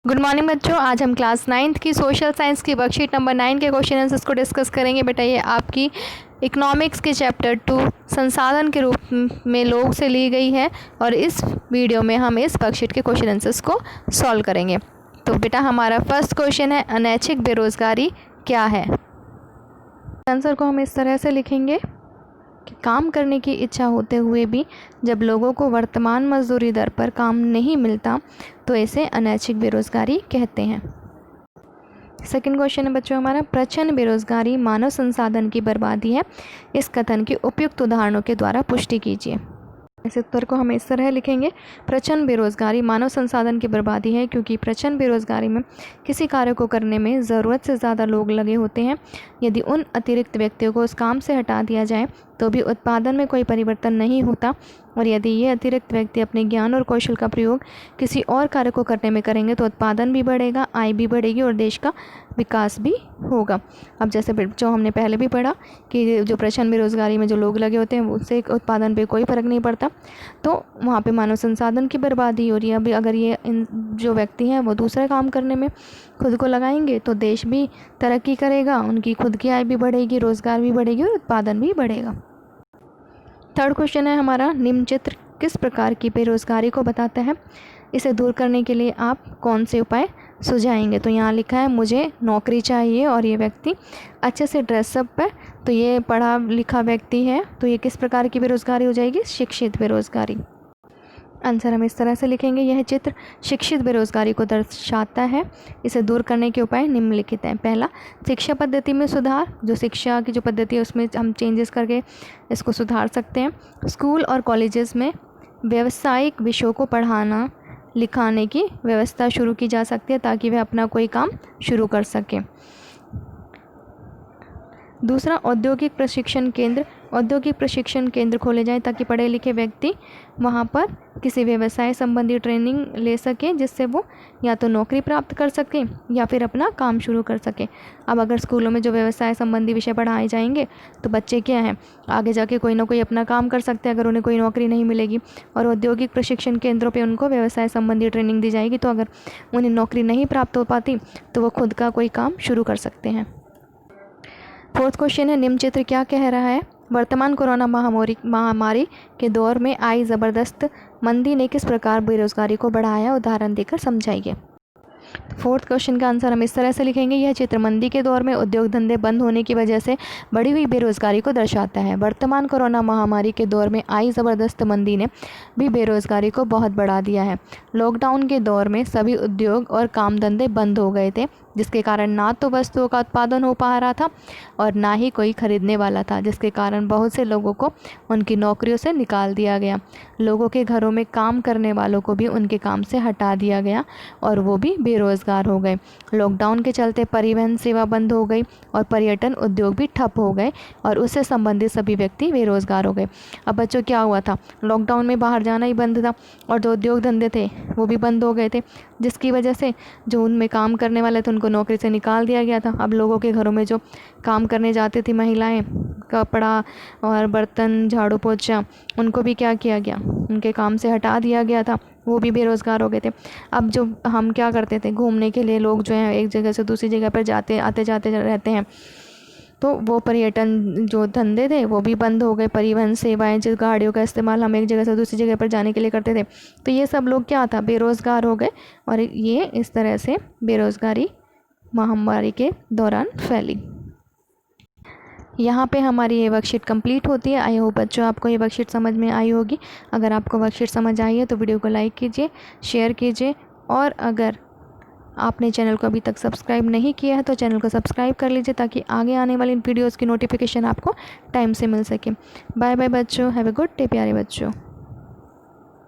Good morning बच्चों। आज हम क्लास 9th की सोशल साइंस की वर्कशीट नंबर 9 के क्वेश्चन आंसर्स को डिस्कस करेंगे। बेटा ये आपकी इकोनॉमिक्स के चैप्टर 2 संसाधन के रूप में लोग से ली गई है और इस वीडियो में हम इस वर्कशीट के क्वेश्चन आंसर्स को सॉल्व करेंगे। तो बेटा हमारा फर्स्ट क्वेश्चन है, अनैच्छिक बेरोजगारी क्या है। आंसर को हम इस तरह से लिखेंगे कि काम करने की इच्छा होते हुए भी जब लोगों को वर्तमान मजदूरी दर पर काम नहीं मिलता तो इसे अनैच्छिक बेरोजगारी कहते हैं। सेकंड क्वेश्चन है बच्चों हमारा, प्रच्छन्न बेरोजगारी मानव संसाधन की बर्बादी है, इस कथन की उपयुक्त उदाहरणों के द्वारा पुष्टि कीजिए। इस उत्तर को हम इस तरह लिखेंगे, प्रच्छन्न बेरोजगारी मानव संसाधन की बर्बादी है क्योंकि प्रच्छन्न बेरोजगारी में किसी कार्य को करने में ज़रूरत से ज़्यादा लोग लगे होते हैं। यदि उन अतिरिक्त व्यक्तियों को उस काम से हटा दिया जाए तो भी उत्पादन में कोई परिवर्तन नहीं होता, और यदि ये अतिरिक्त व्यक्ति अपने ज्ञान और कौशल का प्रयोग किसी और कार्य को करने में करेंगे तो उत्पादन भी बढ़ेगा, आय भी बढ़ेगी और देश का विकास भी होगा। अब जैसे जो हमने पहले भी पढ़ा कि जो प्रच्छन्न बेरोजगारी में जो लोग लगे होते हैं उससे उत्पादन पे कोई फ़र्क नहीं पड़ता, तो वहाँ पे मानव संसाधन की बर्बादी हो रही है। अभी अगर ये इन जो व्यक्ति हैं वो दूसरे काम करने में खुद को लगाएंगे तो देश भी तरक्की करेगा, उनकी खुद की आय भी बढ़ेगी, रोज़गार भी बढ़ेगी और उत्पादन भी बढ़ेगा। थर्ड क्वेश्चन है हमारा, निम्न चित्र किस प्रकार की बेरोजगारी को बताता है, इसे दूर करने के लिए आप कौन से उपाय सुझाएंगे। तो यहाँ लिखा है मुझे नौकरी चाहिए और ये व्यक्ति अच्छे से ड्रेसअप है, तो ये पढ़ा लिखा व्यक्ति है, तो ये किस प्रकार की बेरोजगारी हो जाएगी, शिक्षित बेरोजगारी। आंसर हम इस तरह से लिखेंगे, यह चित्र शिक्षित बेरोजगारी को दर्शाता है, इसे दूर करने के उपाय निम्नलिखित हैं। पहला, शिक्षा पद्धति में सुधार, जो शिक्षा की जो पद्धति है उसमें हम चेंजेस करके इसको सुधार सकते हैं। स्कूल और कॉलेजेस में व्यावसायिक विषयों को पढ़ाना लिखाने की व्यवस्था शुरू की जा सकती है ताकि वह अपना कोई काम शुरू कर सकें। दूसरा, औद्योगिक प्रशिक्षण केंद्र खोले जाएं ताकि पढ़े लिखे व्यक्ति वहां पर किसी व्यवसाय संबंधी ट्रेनिंग ले सकें, जिससे वो या तो नौकरी प्राप्त कर सकें या फिर अपना काम शुरू कर सकें। अब अगर स्कूलों में जो व्यवसाय संबंधी विषय पढ़ाए जाएंगे तो बच्चे क्या हैं, आगे जाके कोई ना कोई अपना काम कर सकते हैं अगर उन्हें कोई नौकरी नहीं मिलेगी, और औद्योगिक प्रशिक्षण केंद्रों पर उनको व्यवसाय संबंधी ट्रेनिंग दी जाएगी, तो अगर उन्हें नौकरी नहीं प्राप्त हो पाती तो वो खुद का कोई काम शुरू कर सकते हैं। फोर्थ क्वेश्चन है, निम्न चित्र क्या कह रहा है, वर्तमान कोरोना महामारी के दौर में आई ज़बरदस्त मंदी ने किस प्रकार बेरोजगारी को बढ़ाया, उदाहरण देकर समझाइए। फोर्थ क्वेश्चन का आंसर हम इस तरह से लिखेंगे, यह चित्र मंदी के दौर में उद्योग धंधे बंद होने की वजह से बढ़ी हुई बेरोजगारी को दर्शाता है। वर्तमान कोरोना महामारी के दौर में आई ज़बरदस्त मंदी ने भी बेरोजगारी को बहुत बढ़ा दिया है। लॉकडाउन के दौर में सभी उद्योग और काम धंधे बंद हो गए थे, जिसके कारण ना तो वस्तुओं का उत्पादन हो पा रहा था और ना ही कोई खरीदने वाला था, जिसके कारण बहुत से लोगों को उनकी नौकरियों से निकाल दिया गया। लोगों के घरों में काम करने वालों को भी उनके काम से हटा दिया गया और वो भी बेरोजगार हो गए। लॉकडाउन के चलते परिवहन सेवा बंद हो गई और पर्यटन उद्योग भी ठप हो गए और उससे संबंधित सभी व्यक्ति बेरोजगार हो गए। अब बच्चों क्या हुआ था, लॉकडाउन में बाहर जाना ही बंद था और जो उद्योग धंधे थे वो भी बंद हो गए थे, जिसकी वजह से जो उनमें काम करने वाले थे उनको नौकरी से निकाल दिया गया था। अब लोगों के घरों में जो काम करने जाती थी महिलाएं, कपड़ा और बर्तन झाड़ू पोछा, उनको भी क्या किया गया, उनके काम से हटा दिया गया था, वो भी बेरोज़गार हो गए थे। अब जो हम क्या करते थे, घूमने के लिए लोग जो हैं एक जगह से दूसरी जगह पर आते जाते रहते हैं, तो वो पर्यटन जो धंधे थे वो भी बंद हो गए। परिवहन सेवाएं, जिस गाड़ियों का इस्तेमाल हम एक जगह से दूसरी जगह पर जाने के लिए करते थे, तो ये सब लोग क्या था, बेरोज़गार हो गए और ये इस तरह से बेरोज़गारी महामारी के दौरान फैली। यहाँ पे हमारी ये वर्कशीट कंप्लीट होती है। आई होप बच्चों आपको ये वर्कशीट समझ में आई होगी। अगर आपको वर्कशीट समझ आई है तो वीडियो को लाइक कीजिए, शेयर कीजिए, और अगर आपने चैनल को अभी तक सब्सक्राइब नहीं किया है तो चैनल को सब्सक्राइब कर लीजिए ताकि आगे आने वाली वीडियोज़ की नोटिफिकेशन आपको टाइम से मिल सके। बाय बाय बच्चों, हैव ए गुड डे प्यारे बच्चों।